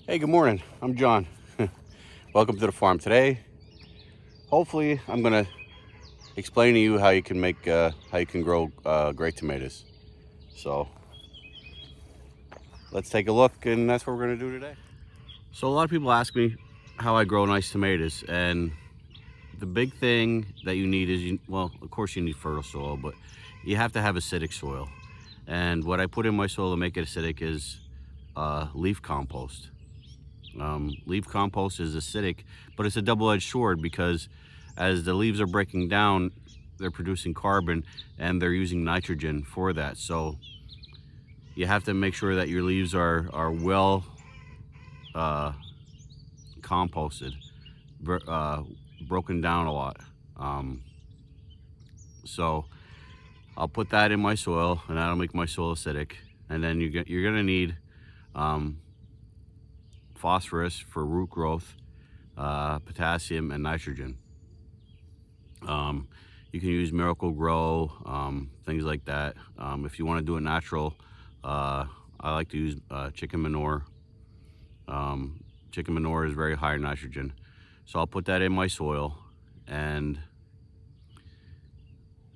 Hey, good morning. I'm John. Welcome to the farm today. Hopefully, I'm gonna explain to you how you can grow great tomatoes. So let's take a look, and that's what we're gonna do today. So a lot of people ask me how I grow nice tomatoes, and the big thing that you need is well, of course you need fertile soil, but you have to have acidic soil. And what I put in my soil to make it acidic is leaf compost. Leaf compost is acidic, but it's a double-edged sword because as the leaves are breaking down, they're producing carbon and they're using nitrogen for that. So you have to make sure that your leaves are well uh, composted, broken down a lot. So I'll put that in my soil, and that'll make my soil acidic. And then you're gonna need phosphorus for root growth, potassium, and nitrogen. You can use Miracle Grow, things like that. If you want to do it natural, I like to use chicken manure. Chicken manure is very high in nitrogen. So I'll put that in my soil, and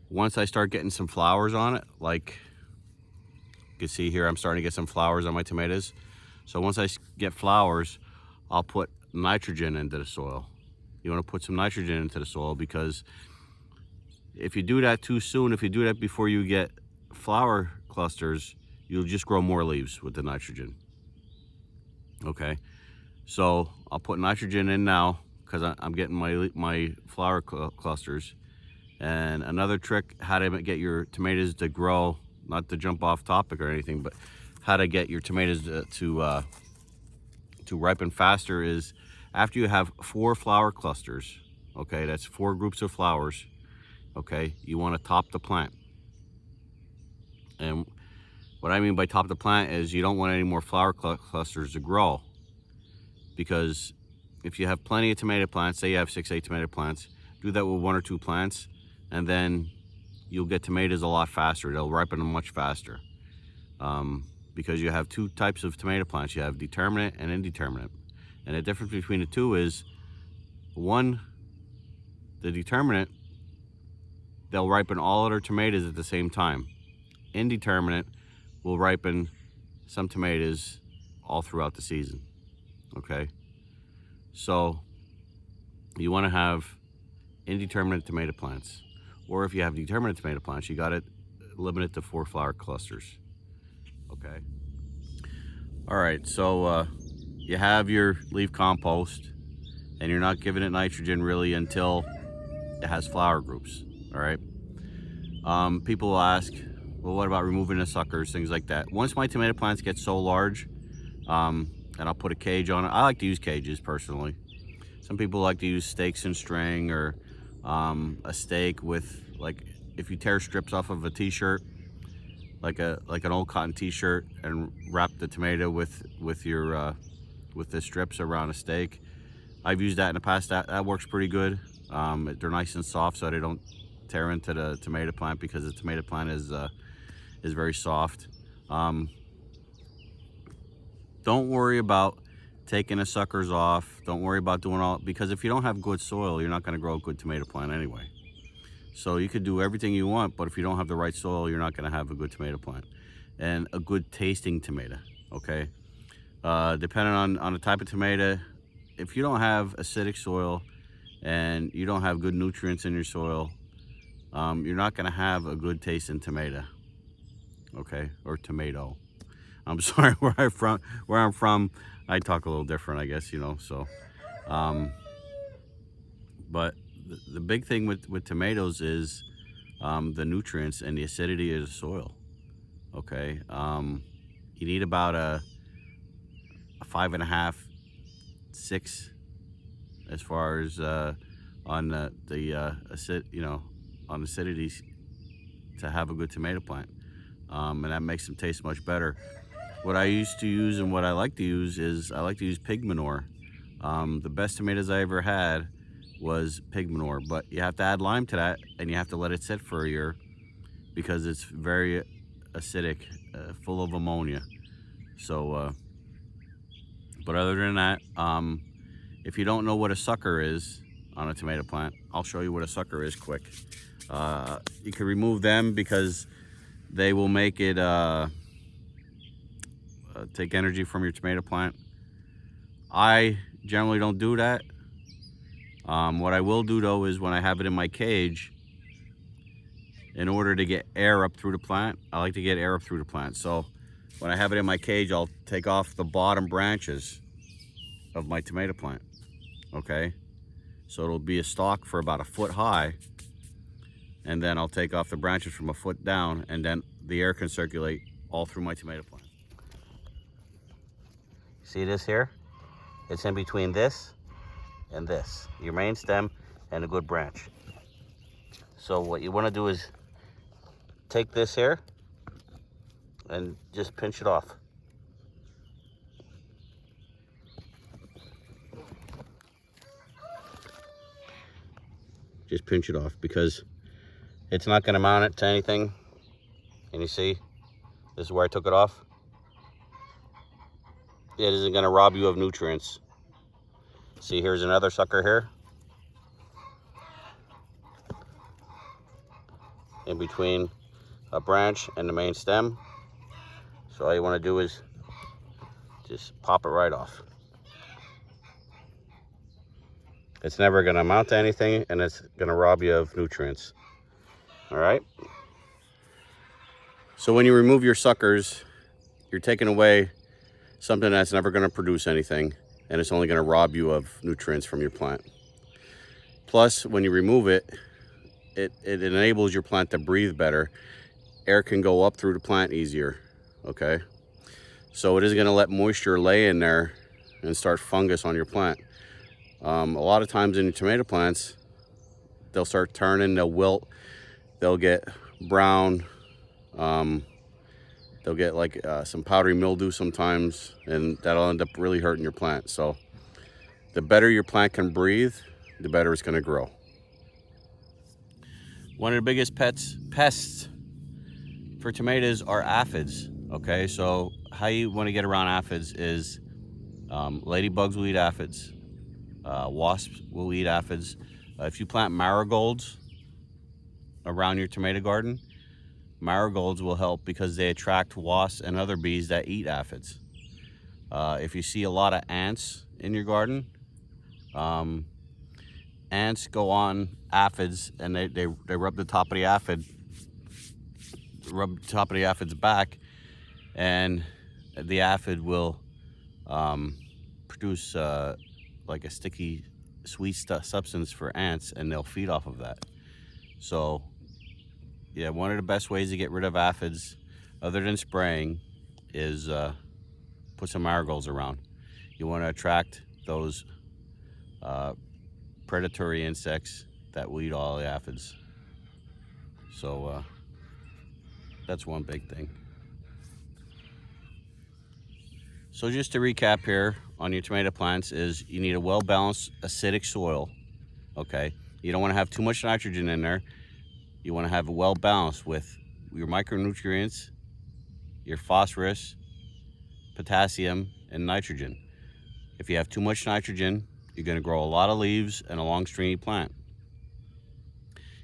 once I start getting some flowers on it, like you can see here, I'm starting to get some flowers on my tomatoes. So once I get flowers, I'll put nitrogen into the soil. You want to put some nitrogen into the soil because if you do that too soon, if you do that before you get flower clusters, you'll just grow more leaves with the nitrogen. Okay, so I'll put nitrogen in now because I'm getting my flower clusters. And another trick how to get your tomatoes to grow, not to jump off topic or anything, but how to get your tomatoes to ripen faster is after you have 4 flower clusters. Okay, that's 4 groups of flowers. Okay, you want to top the plant. And what I mean by top the plant is you don't want any more flower clusters to grow, because if you have plenty of tomato plants, say you have 6-8 tomato plants, do that with 1 or 2 plants, and then you'll get tomatoes a lot faster. They'll ripen them much faster, because you have 2 types of tomato plants. You have determinate and indeterminate, and the difference between the two is the determinate, they'll ripen all of their tomatoes at the same time. Indeterminate will ripen some tomatoes all throughout the season. Okay, so you want to have indeterminate tomato plants, or if you have determinate tomato plants, you got to limit it to 4 flower clusters. Okay, all right, so you have your leaf compost, and you're not giving it nitrogen really until it has flower groups. All right, people will ask, well, what about removing the suckers, things like that? Once my tomato plants get so large, and I'll put a cage on it. I like to use cages personally. Some people like to use stakes and string, or a stake with, like, if you tear strips off of a t-shirt, like an old cotton t-shirt, and wrap the tomato with the strips around a stake. I've used that in the past. That works pretty good. They're nice and soft, so they don't tear into the tomato plant, because the tomato plant is very soft. Don't worry about taking the suckers off. Don't worry about doing all, because if you don't have good soil, you're not going to grow a good tomato plant anyway. So you could do everything you want, but if you don't have the right soil, you're not going to have a good tomato plant and a good tasting tomato. Okay, depending on the type of tomato, if you don't have acidic soil and you don't have good nutrients in your soil, you're not going to have a good tasting tomato. Okay, or tomato. I'm sorry, where I'm from, I talk a little different, I guess, so but the big thing with tomatoes is the nutrients and the acidity of the soil. Okay, you need about a 5.5, 6, as far as on the acid, on acidity, to have a good tomato plant, and that makes them taste much better. What I used to use and what I like to use is I like to use pig manure. The best tomatoes I ever had was pig manure, but you have to add lime to that, and you have to let it sit for a year, because it's very acidic, full of ammonia. So But other than that, if you don't know what a sucker is on a tomato plant, I'll show you what a sucker is quick. You can remove them because they will make it take energy from your tomato plant. I generally don't do that. What I will do though is when I have it in my cage, in order to get air up through the plant, I like to get air up through the plant. So when I have it in my cage, I'll take off the bottom branches of my tomato plant, okay? So it'll be a stalk for about a foot high, and then I'll take off the branches from a foot down, and then the air can circulate all through my tomato plant. See this here? It's in between this and this, your main stem and a good branch. So what you want to do is take this here and just pinch it off. Just pinch it off because it's not going to mount it to anything. And you see, this is where I took it off. It isn't going to rob you of nutrients. See, here's another sucker here. In between a branch and the main stem. So all you want to do is just pop it right off. It's never going to mount to anything, and it's going to rob you of nutrients. All right? So when you remove your suckers, you're taking away something that's never going to produce anything, and it's only going to rob you of nutrients from your plant. Plus, when you remove it, it enables your plant to breathe better. Air can go up through the plant easier, okay? So it is going to let moisture lay in there and start fungus on your plant. A lot of times in your tomato plants, they'll start turning, they'll wilt, they'll get brown, they'll get like some powdery mildew sometimes, and that'll end up really hurting your plant. So the better your plant can breathe, the better it's going to grow. One of the biggest pests for tomatoes are aphids, okay? So how you want to get around aphids is ladybugs will eat aphids. Wasps will eat aphids. If you plant marigolds around your tomato garden, marigolds will help because they attract wasps and other bees that eat aphids. If you see a lot of ants in your garden, ants go on aphids and they rub the top of the aphid's back, and the aphid will produce like a sticky sweet substance for ants, and they'll feed off of that. So yeah, one of the best ways to get rid of aphids other than spraying is put some marigolds around. You want to attract those predatory insects that will eat all the aphids. So that's one big thing. So just to recap here on your tomato plants is you need a well-balanced acidic soil, okay? You don't want to have too much nitrogen in there. You want to have a well-balanced with your micronutrients, your phosphorus, potassium, and nitrogen. If you have too much nitrogen, you're going to grow a lot of leaves and a long stringy plant.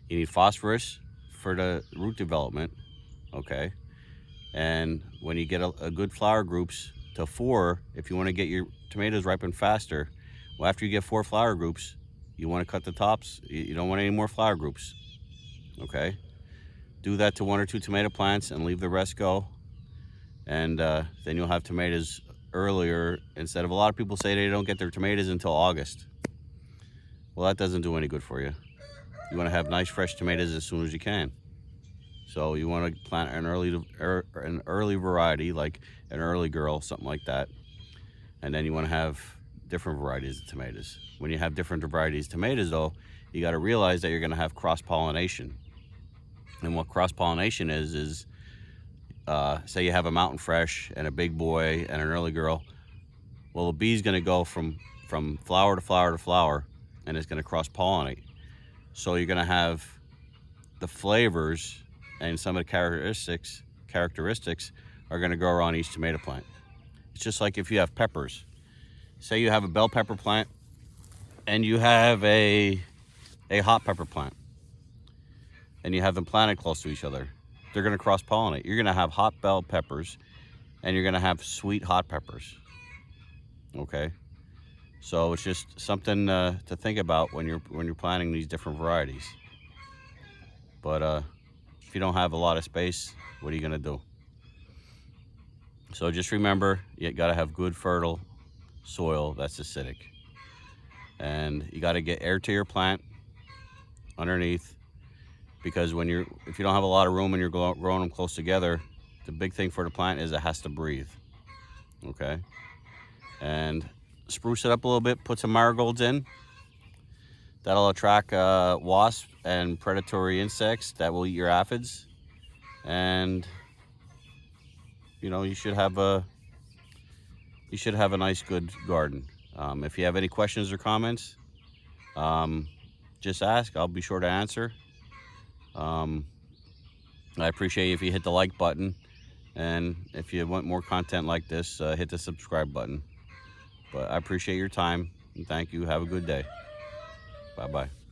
You need phosphorus for the root development, okay? And when you get a good flower groups to 4, if you want to get your tomatoes ripen faster, well, after you get 4 flower groups, you want to cut the tops. You don't want any more flower groups, okay? Do that to 1 or 2 tomato plants and leave the rest go, and then you'll have tomatoes earlier, instead of a lot of people say they don't get their tomatoes until August. Well, that doesn't do any good for you. You want to have nice fresh tomatoes as soon as you can. So you want to plant an early variety, like an early girl, something like that. And then you want to have different varieties of tomatoes. When you have different varieties of tomatoes though, you got to realize that you're going to have cross-pollination. And what cross-pollination is say you have a mountain fresh and a big boy and an early girl. Well, the bee's going to go from flower to flower to flower, and it's going to cross-pollinate. So you're going to have the flavors and some of the characteristics are going to grow around each tomato plant. It's just like if you have peppers. say you have a bell pepper plant and you have a hot pepper plant, and you have them planted close to each other. They're going to cross-pollinate. You're going to have hot bell peppers, and you're going to have sweet hot peppers. Okay, so it's just something to think about when you're planting these different varieties. But if you don't have a lot of space, what are you going to do? So just remember, you got to have good fertile soil that's acidic, and you got to get air to your plant underneath, because if you don't have a lot of room and you're growing them close together, the big thing for the plant is it has to breathe. Okay, and spruce it up a little bit. Put some marigolds in. That'll attract wasps and predatory insects that will eat your aphids, and you should have a nice, good garden. If you have any questions or comments, just ask. I'll be sure to answer. I appreciate if you hit the like button, and if you want more content like this, hit the subscribe button. But I appreciate your time, and thank you. Have a good day. Bye-bye.